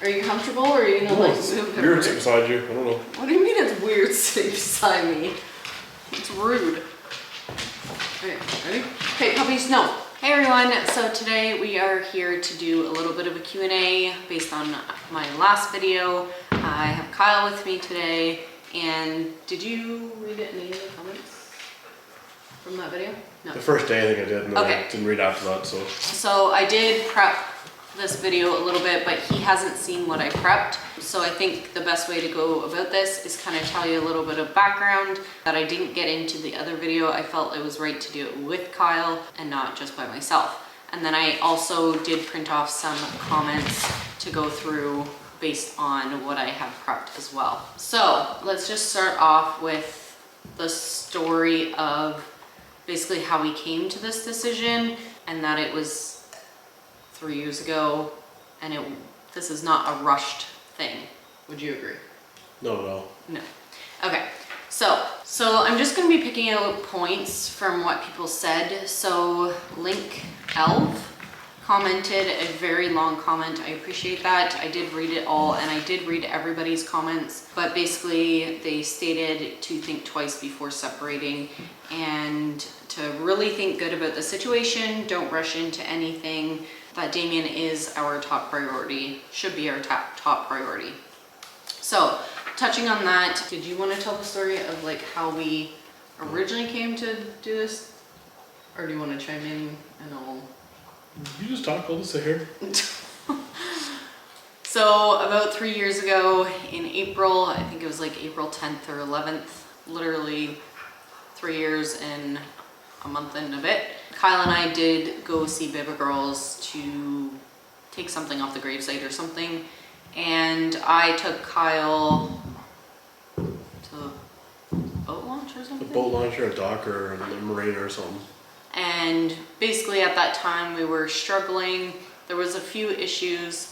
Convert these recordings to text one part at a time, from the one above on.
Are you comfortable or are you gonna like move it? Weird sitting beside you. I don't know. What do you mean it's weird sitting beside me? It's rude. Okay, ready? Okay, puppies, no. Hey everyone, so today we are here to do a little bit of a Q&A based on my last video. I have Kyle with me today, and did you read any of the comments from that video? No. The first day I think I did, and okay. I didn't read after that, so. So I did prep this video a little bit, but he hasn't seen what I prepped. So I think the best way to go about this is kind of tell you a little bit of background that I didn't get into the other video. I felt it was right to do it with Kyle and not just by myself. And then I also did print off some comments to go through based on what I have prepped as well. So let's just start off with the story of basically how we came to this decision, and that it was 3 years ago, and this is not a rushed thing. Would you agree? Not at all. No. Okay, so I'm just gonna be picking out points from what people said. So Link Elf commented a very long comment. I appreciate that. I did read it all, and I did read everybody's comments, but basically they stated to think twice before separating and to really think good about the situation. Don't rush into anything. That Damian is our top priority, should be our top priority. So touching on that, did you want to tell the story of like how we originally came to do this? Or do you want to chime in and I'll... You just talk, I'll just sit here. So about 3 years ago in April, I think it was like April 10th or 11th, literally 3 years and a month and a bit, Kyle and I did go see Baby Girls to take something off the gravesite or something, and I took Kyle to a boat launch or something? A boat launch or a dock or a marina or something. And basically at that time we were struggling. There was a few issues,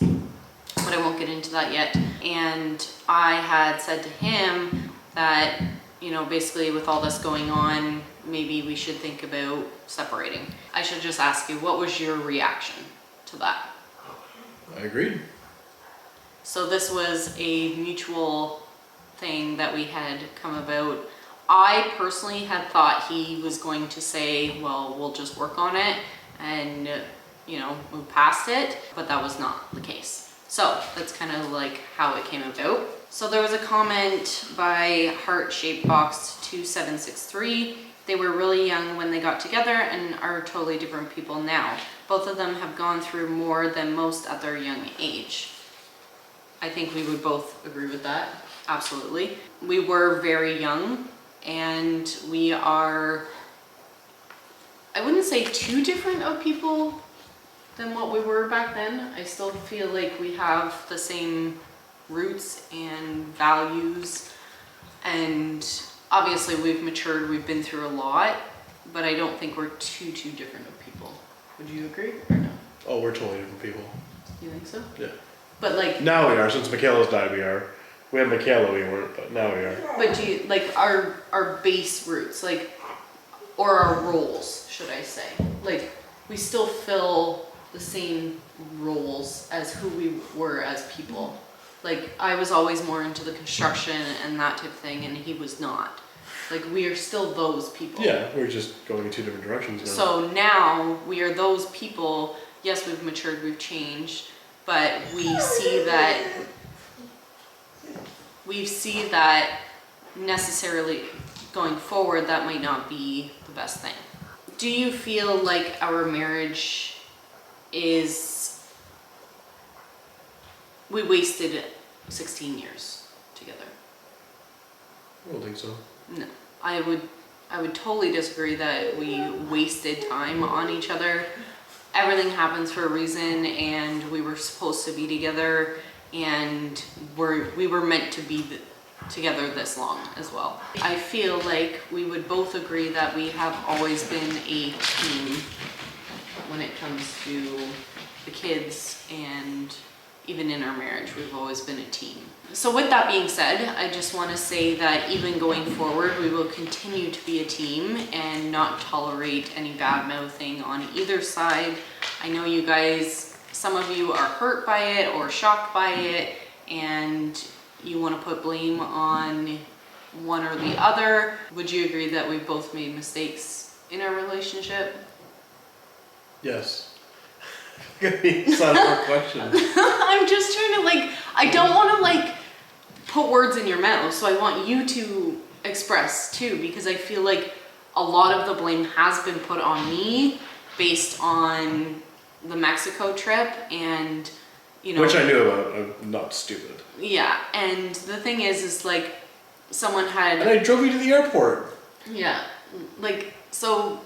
but I won't get into that yet. And I had said to him that, you know, basically with all this going on, maybe we should think about separating. I should just ask you, what was your reaction to that? I agreed. So this was a mutual thing that we had come about. I personally had thought he was going to say, well, we'll just work on it and, you know, move past it, but that was not the case. So that's kind of like how it came about. So there was a comment by Heart-Shaped Box 2763. They were really young when they got together and are totally different people now. Both of them have gone through more than most at their young age. I think we would both agree with that, absolutely. We were very young, and we are, I wouldn't say too different of people than what we were back then. I still feel like we have the same roots and values, and obviously we've matured, we've been through a lot, but I don't think we're too different of people. Would you agree or no? Oh, we're totally different people. You think so? Yeah. But like... Now we are, since Michaela's died we are. We had Michaela, we weren't, but now we are. But do you, like our base roots, like, or our roles, should I say? Like, we still fill the same roles as who we were as people. Like, I was always more into the construction and that type of thing, and he was not. Like, we are still those people. Yeah, we're just going in two different directions now. So now, we are those people. Yes, we've matured, we've changed, but we see that necessarily going forward, that might not be the best thing. Do you feel like our marriage is... We wasted 16 years together? I don't think so. No, I would totally disagree that we wasted time on each other. Everything happens for a reason, and we were supposed to be together, and we were meant to be together this long as well. I feel like we would both agree that we have always been a team when it comes to the kids, and even in our marriage, we've always been a team. So with that being said, I just want to say that even going forward, we will continue to be a team and not tolerate any bad mouthing on either side. I know you guys some of you are hurt by it or shocked by it and you want to put blame on one or the other. Would you agree that we've both made mistakes in our relationship? Yes. It's not a hard question. I'm just trying to I don't want to put words in your mouth, so I want you to express too, because I feel like a lot of the blame has been put on me based on the Mexico trip and, Which I knew about. I'm not stupid. Yeah, and the thing is someone had... And I drove you to the airport. Yeah, so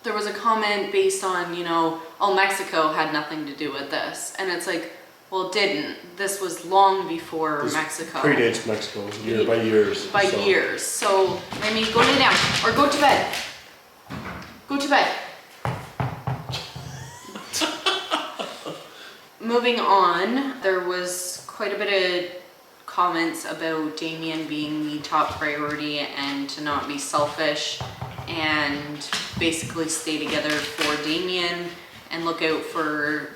there was a comment based on, oh, Mexico had nothing to do with this. And it's well, it didn't. This was long before Mexico. Predates Mexico, by years. By years. So, Remy, go lay down. Or go to bed. Go to bed. Moving on, there was quite a bit of comments about Damian being the top priority and to not be selfish and basically stay together for Damian and look out for,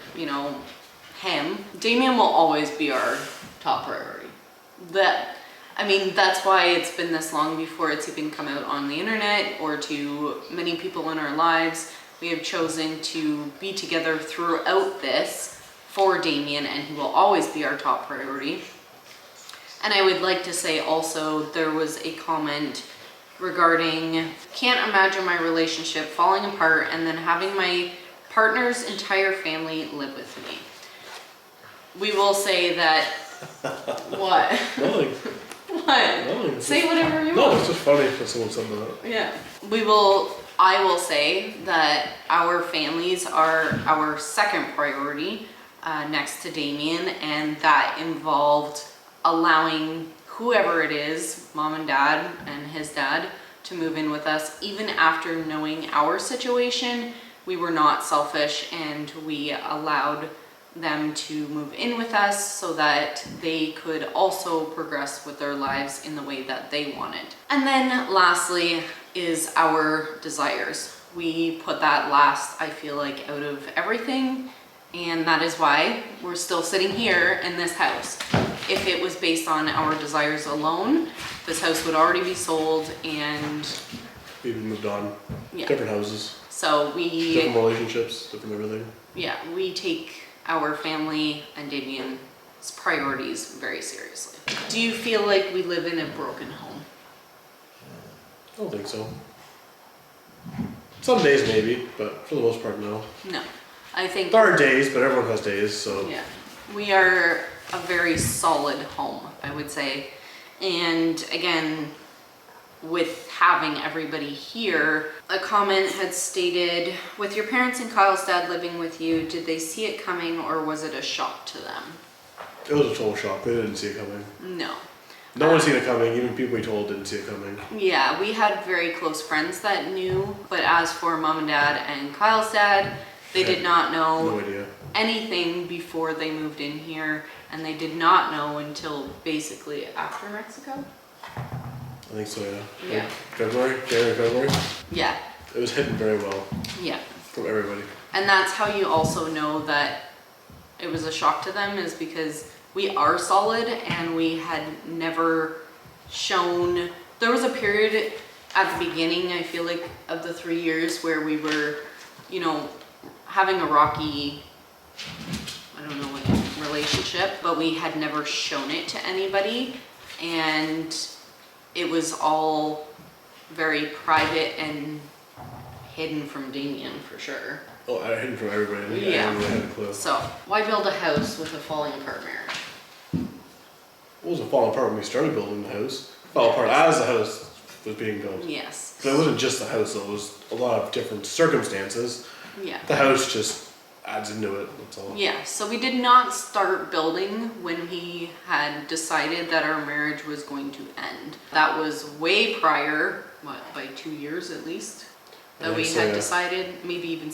him. Damian will always be our top priority. That's why it's been this long before it's even come out on the internet or to many people in our lives. We have chosen to be together throughout this for Damian, and he will always be our top priority. And I would like to say also, there was a comment regarding, can't imagine my relationship falling apart and then having my partner's entire family live with me. We will say that, what? Nothing. What? Nothing. Say whatever you No, want. it's just funny if someone said that. Yeah. I will say that our families are our second priority next to Damian, and that involved allowing whoever it is, mom and dad and his dad, to move in with us. Even after knowing our situation, we were not selfish and we allowed them to move in with us so that they could also progress with their lives in the way that they wanted. And then lastly is our desires. We put that last, I feel like, out of everything, and that is why we're still sitting here in this house. If it was based on our desires alone, this house would already be sold and We've moved on. Yeah. Different houses, so different relationships, different everything. yeah, we take our family and Damian's priorities very seriously. Do you feel like we live in a broken home? I don't think so. Some days maybe, but for the most part, no. No. I think There are days, but everyone has days, so. yeah, we are a very solid home, I would say. And again, with having everybody here, a comment had stated, with your parents and Kyle's dad living with you, did they see it coming or was it a shock to them? It was a total shock. They didn't see it coming. No. No one seen it coming. Even people we told didn't see it coming. Yeah, we had very close friends that knew, but as for mom and dad and Kyle's dad, they did not know No idea. anything before they moved in here, and they did not know until basically after Mexico. I think so, yeah. Yeah. January, February. Yeah, It was hidden very well yeah. from everybody. And that's how you also know that it was a shock to them, is because we are solid and we had never shown. There was a period at the beginning, I feel like, of the 3 years where we were, having a rocky, I don't know what, relationship, but we had never shown it to anybody. And it was all very private and hidden from Damian for sure. Oh, I hidden from everybody. I think Yeah. I didn't really have a clue. So, why build a house with a falling apart marriage? It wasn't falling apart when we started building the house. It fell apart as the house was being built. Yes. But it wasn't just the house, though. It was a lot of different circumstances. Yeah. The house just adds into it, that's all. Yeah, so we did not start building when he had decided that our marriage was going to end. That was way prior, by 2 years at least, that we had decided, maybe even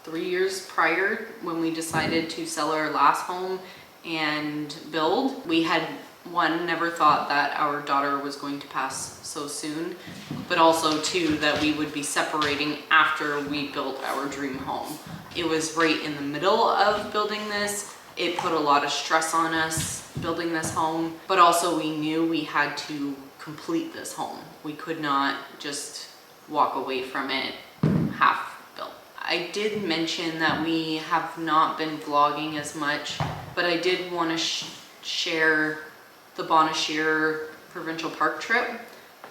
3 years prior, when we decided to sell our last home and build. We had one, never thought that our daughter was going to pass so soon, but also two, that we would be separating after we built our dream home. It was right in the middle of building this. It put a lot of stress on us building this home, but also we knew we had to complete this home. We could not just walk away from it half built. I did mention that we have not been vlogging as much, but I did want to share the Bonashir Provincial Park trip.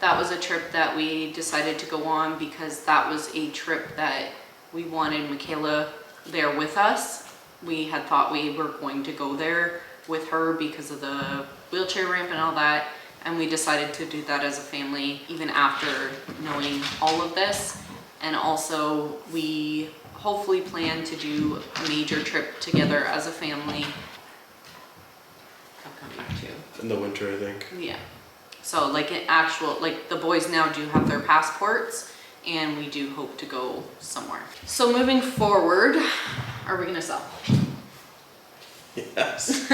That was a trip that we decided to go on because that was a trip that we wanted Michaela there with us. We had thought we were going to go there with her because of the wheelchair ramp and all that, and we decided to do that as a family even after knowing all of this. And also we hopefully plan to do a major trip together as a family upcoming too. In the winter, I think. Yeah. So like an actual, like the boys now do have their passports, and we do hope to go somewhere. So moving forward, are we gonna sell? Yes.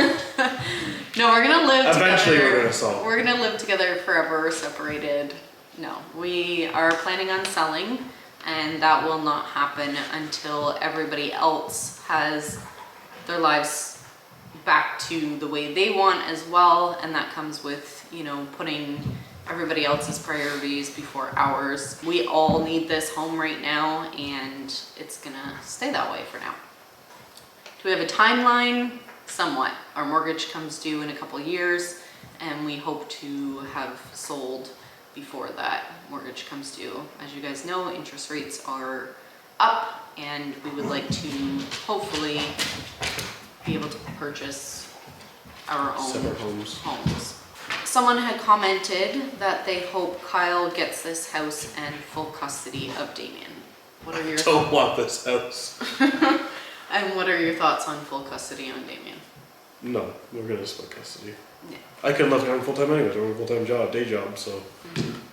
No, we're gonna live Eventually together. we're gonna sell. We're gonna live together forever, separated. No, we are planning on selling, and that will not happen until everybody else has their lives back to the way they want as well, and that comes with, you know, putting everybody else's priorities before ours. We all need this home right now, and it's gonna stay that way for now. Do we have a timeline? Somewhat. Our mortgage comes due in a couple years, and we hope to have sold before that mortgage comes due. As you guys know, interest rates are up, and we would like to hopefully be able to purchase our own Separate homes. Someone had commented that they hope Kyle gets this house and full custody of Damian. What are your Don't want this house. And what are your thoughts on full custody on Damian? No, we're gonna split custody. Yeah. I couldn't live here full time anyways. I work a full time job, day job, so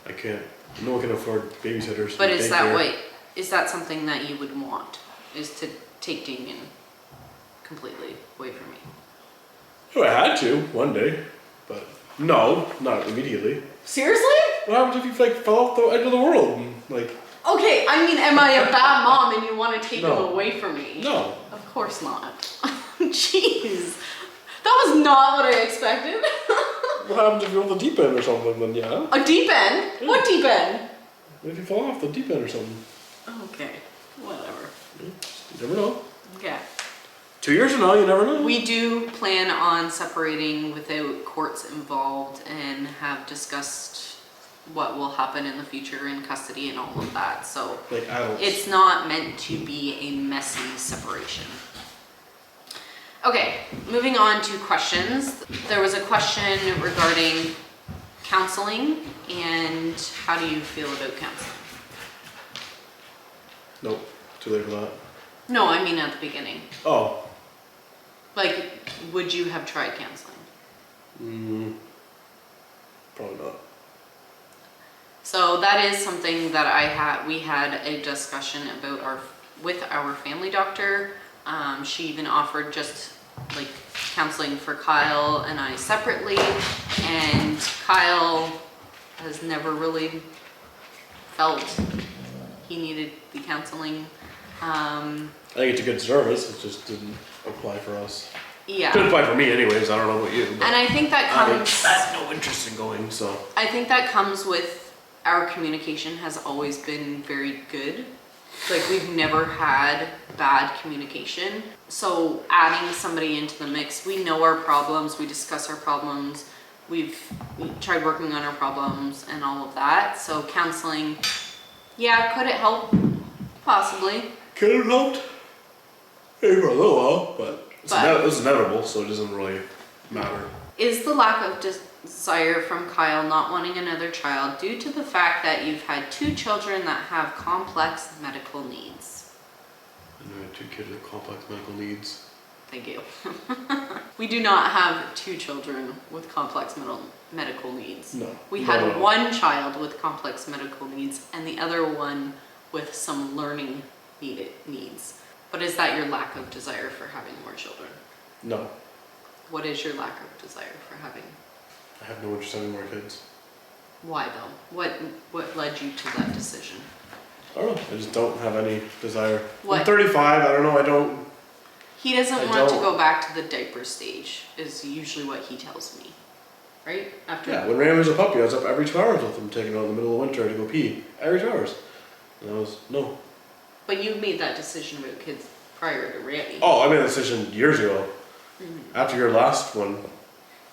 I can't. No one can afford babysitters. But is that daycare. what, is that something that you would want? Is to take Damian completely away from me? Oh, I had to one day, but no, not immediately. Seriously? What happens if you like fell off the edge of the world and like? Okay, I mean, am I a bad mom and you want to take No. him away from me? No. Of course not. Jeez. That was not what I expected. What happens if you're on the deep end or something? Then yeah. A deep end? Yeah. What deep end? If you fall off the deep end or something, Okay, whatever. you never know. Okay. 2 years from now, you never know. We do plan on separating without courts involved and have discussed what will happen in the future in custody and all of that. So like adults. it's not meant to be a messy separation. Okay, moving on to questions. There was a question regarding counseling, and how do you feel about counseling? Nope. Too late for that. No, I mean at the beginning. Oh. Like, would you have tried counseling? Probably not. So that is something that we had a discussion about with our family doctor. She even offered just like counseling for Kyle and I separately, and Kyle has never really felt he needed the counseling. I think it's a good service. It just didn't apply for us. Yeah. Didn't apply for me, anyways. I don't know about you. But And I think that comes. I had no interest in going, so. I think that comes with our communication has always been very good. Like, we've never had bad communication. So adding somebody into the mix, we know our problems, we discuss our problems, we tried working on our problems and all of that. So counseling, yeah, could it help? Possibly. Could have helped. Maybe for a little while, but it was inevitable, so it doesn't really matter. Is the lack of desire from Kyle not wanting another child due to the fact that you've had 2 children that have complex medical needs? And I had 2 kids with complex medical needs. Thank you. We do not have 2 children with complex medical needs. No. We had No. 1 child with complex medical needs and the other one with some learning needs. But is that your lack of desire for having more children? No. What is your lack of desire for having I have no interest in having more kids. Why though? What led you to that decision? I don't know. I just don't have any desire. What? I'm 35. I don't know. I don't. He doesn't I want to don't. go back to the diaper stage, is usually what he tells me. Right? After. Yeah, when Ram was a puppy, I was up every 2 hours with him, taking him out in the middle of winter to go pee. Every 2 hours. And I was, no. But you made that decision about kids prior to Randy. Oh, I made a decision years ago. Mm-hmm. After your last one,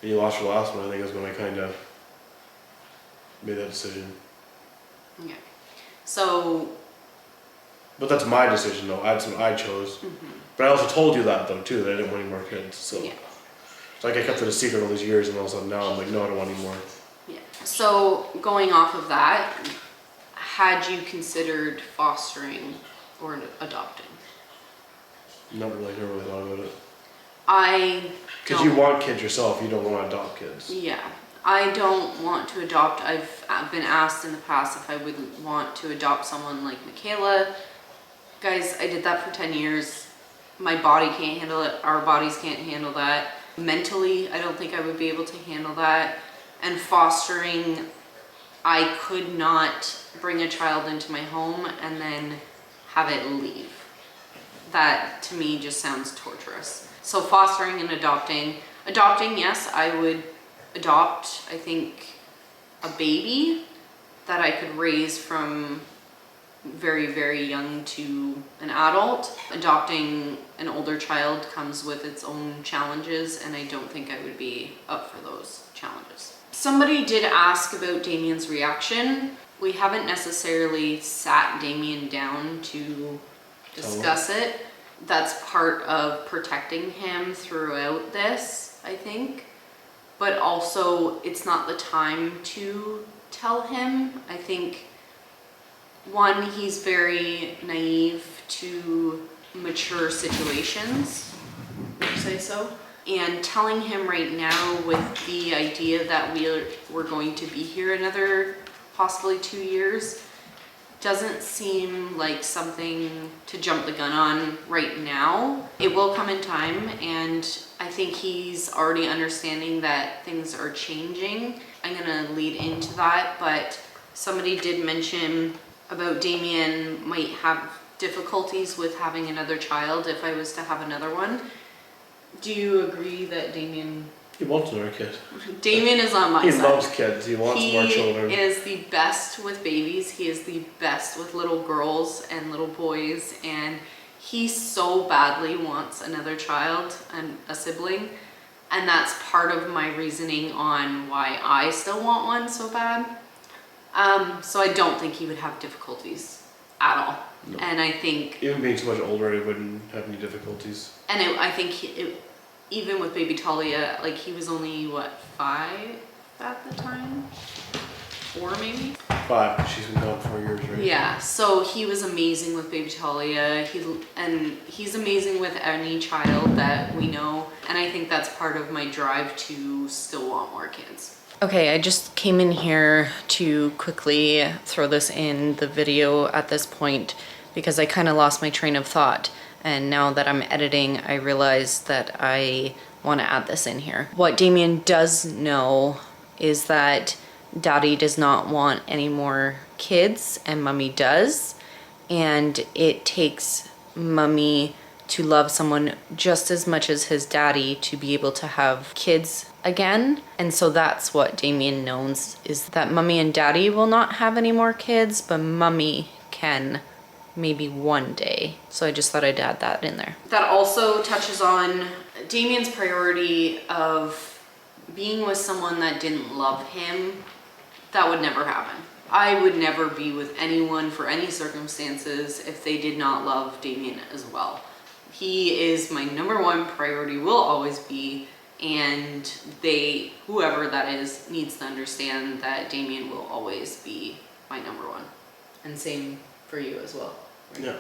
and you lost your last one, I think is when I kind of made that decision. Okay. So. But that's my decision, though. That's what I chose. Mm-hmm. But I also told you that, though, too, that I didn't want any more kids. So, Yeah. It's like I kept it a secret all these years, and all of a sudden now I'm like, no, I don't want any more. Yeah. So going off of that, had you considered fostering or adopting? Never really thought about it. Because you don't- want kids yourself, you don't want to adopt kids. Yeah. I don't want to adopt. I've been asked in the past if I would want to adopt someone like Michaela. Guys, I did that for 10 years. My body can't handle it. Our bodies can't handle that. Mentally, I don't think I would be able to handle that. And fostering, I could not bring a child into my home and then have it leave. That to me just sounds torturous. So fostering and adopting. Adopting, yes, I would adopt, I think, a baby that I could raise from very, very young to an adult. Adopting an older child comes with its own challenges, and I don't think I would be up for those challenges. Somebody did ask about Damian's reaction. We haven't necessarily sat Damian down to discuss it. That's part of protecting him throughout this, I think. But also, it's not the time to tell him. I think, one, he's very naive to mature situations, would you say so? And telling him right now with the idea that we're going to be here another possibly 2 years doesn't seem like something to jump the gun on right now. It will come in time, and I think he's already understanding that things are changing. I'm gonna lead into that, but somebody did mention about Damian might have difficulties with having another child if I was to have another one. Do you agree that Damian wants another kid. Damian is on my side. He loves kids. He wants more children. He is the best with babies. He is the best with little girls and little boys, and he so badly wants another child and a sibling, and that's part of my reasoning on why I still want one so bad. So I don't think he would have difficulties at all. No. And I think even being so much older, he wouldn't have any difficulties. And I think even with baby Talia, like he was only what, 5 at the time, 4 maybe. 5. She's been gone 4 years, right? Yeah. So he was amazing with baby Talia. He's amazing with any child that we know, and I think that's part of my drive to still want more kids. Okay, I just came in here to quickly throw this in the video at this point because I kind of lost my train of thought. And now that I'm editing, I realize that I want to add this in here. What Damian does know is that Daddy does not want any more kids and Mummy does. And it takes Mummy to love someone just as much as his daddy to be able to have kids again. And so that's what Damian knows, is that Mummy and Daddy will not have any more kids, but Mummy can maybe one day. So I just thought I'd add that in there. That also touches on Damian's priority of being with someone that didn't love him. That would never happen. I would never be with anyone for any circumstances if they did not love Damian as well. He is my #1 priority, will always be, and whoever that is, needs to understand that Damian will always be my #1. And same for you as well. Right? Yeah.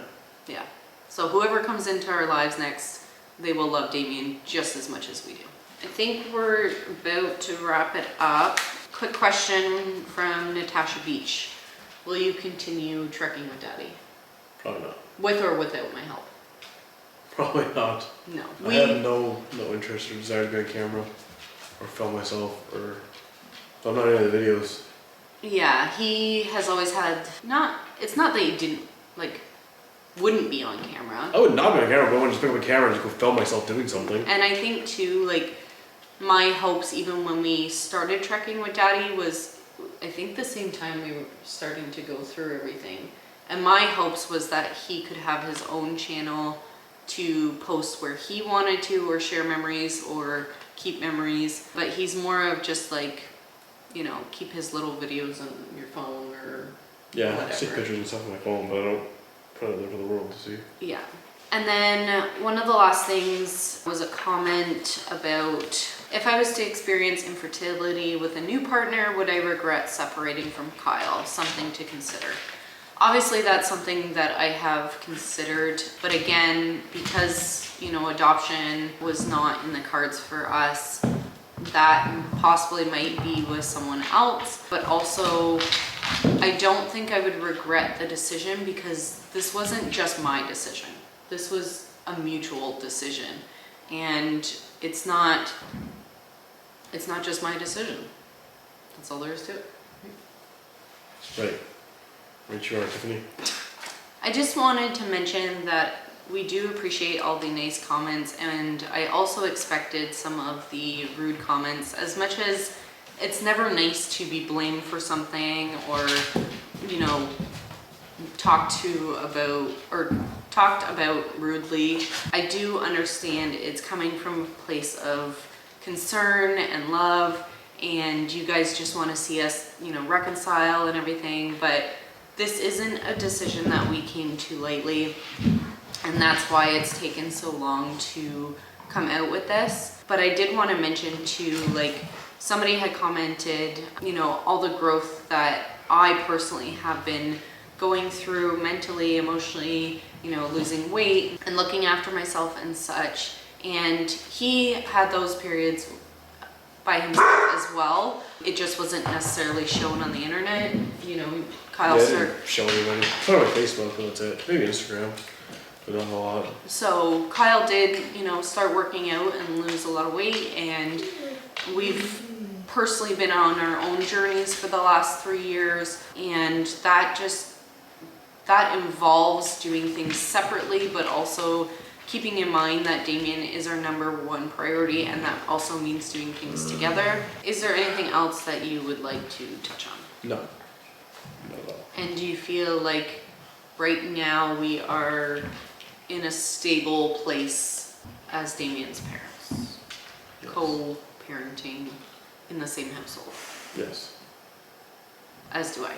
Yeah. So whoever comes into our lives next, they will love Damian just as much as we do. I think we're about to wrap it up. Quick question from Natasha Beach. Will you continue trekking with Daddy? Probably not. With or without my help? Probably not. No. I have no interest or desire to be on camera or film myself or So I'm not in any of the videos. Yeah, he has always had, it's not that he didn't, like, wouldn't be on camera. I would not be on camera, but I would just pick up a camera and just go film myself doing something. And I think too, like, my hopes even when we started trekking with Daddy was, I think the same time we were starting to go through everything. And my hopes was that he could have his own channel to post where he wanted to, or share memories, or keep memories. But he's more of just like, you know, keep his little videos on your phone or Yeah, whatever. I take pictures and stuff on my phone, but I don't put it there for the world to see. Yeah. And then one of the last things was a comment about if I was to experience infertility with a new partner, would I regret separating from Kyle? Something to consider. Obviously that's something that I have considered, but again, because, you know, adoption was not in the cards for us, that possibly might be with someone else, but also I don't think I would regret the decision because this wasn't just my decision. This was a mutual decision, and it's not just my decision. That's all there is to it. Right. Right you are, Tiffany. I just wanted to mention that we do appreciate all the nice comments, and I also expected some of the rude comments. As much as it's never nice to be blamed for something or, you know, talked about rudely, I do understand it's coming from a place of concern and love, and you guys just want to see us, you know, reconcile and everything, but this isn't a decision that we came to lightly, and that's why it's taken so long to come out with this. But I did want to mention too, like, somebody had commented, you know, all the growth that I personally have been going through mentally, emotionally, you know, losing weight and looking after myself and such. And he had those periods by himself as well. It just wasn't necessarily shown on the internet. You know, Kyle started show anybody. Put it on my Facebook, and that's it. Maybe Instagram, but not a lot. So Kyle did, you know, start working out and lose a lot of weight, and we've personally been on our own journeys for the last 3 years, and that involves doing things separately, but also keeping in mind that Damian is our #1 priority, and that also means doing things together. Is there anything else that you would like to touch on? No. Not at all. And do you feel like right now we are in a stable place as Damian's parents? Yes. Co-parenting in the same household? Yes. As do I.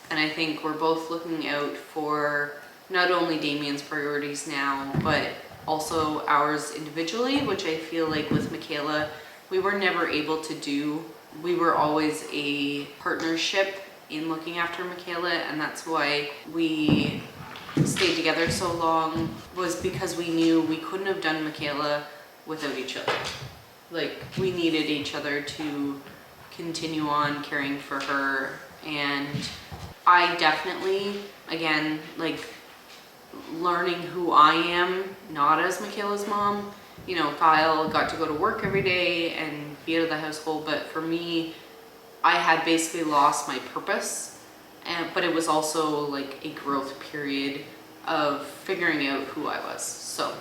And I think we're both looking out for not only Damian's priorities now, but also ours individually, which I feel like with Michaela, we were never able to do. We were always a partnership in looking after Michaela, and that's why we stayed together so long, was because we knew we couldn't have done Michaela without each other. Like, we needed each other to continue on caring for her. And I definitely, again, like, learning who I am, not as Michaela's mom. You know, Kyle got to go to work every day and be out of the household, but for me, I had basically lost my purpose, but it was also like a growth period of figuring out who I was. So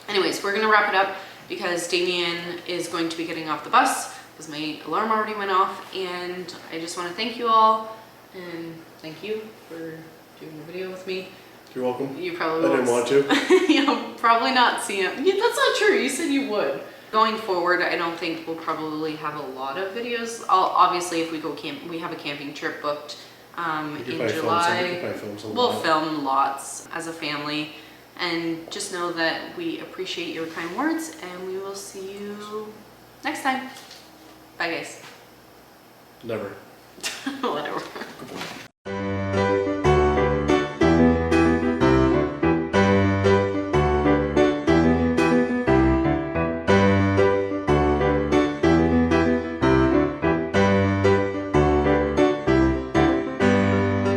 anyways, we're gonna wrap it up because Damian is going to be getting off the bus because my alarm already went off, and I just want to thank you all, and thank you for doing the video with me. You're welcome. You probably I won't. didn't want to. You'll probably not see him. Yeah, that's not true. You said you would. Going forward, I don't think we'll probably have a lot of videos. Obviously, if we go camp, we have a camping trip booked in July. We'll film lots as a family, and just know that we appreciate your kind words, and we will see you next time. Bye, guys. Never. Whatever.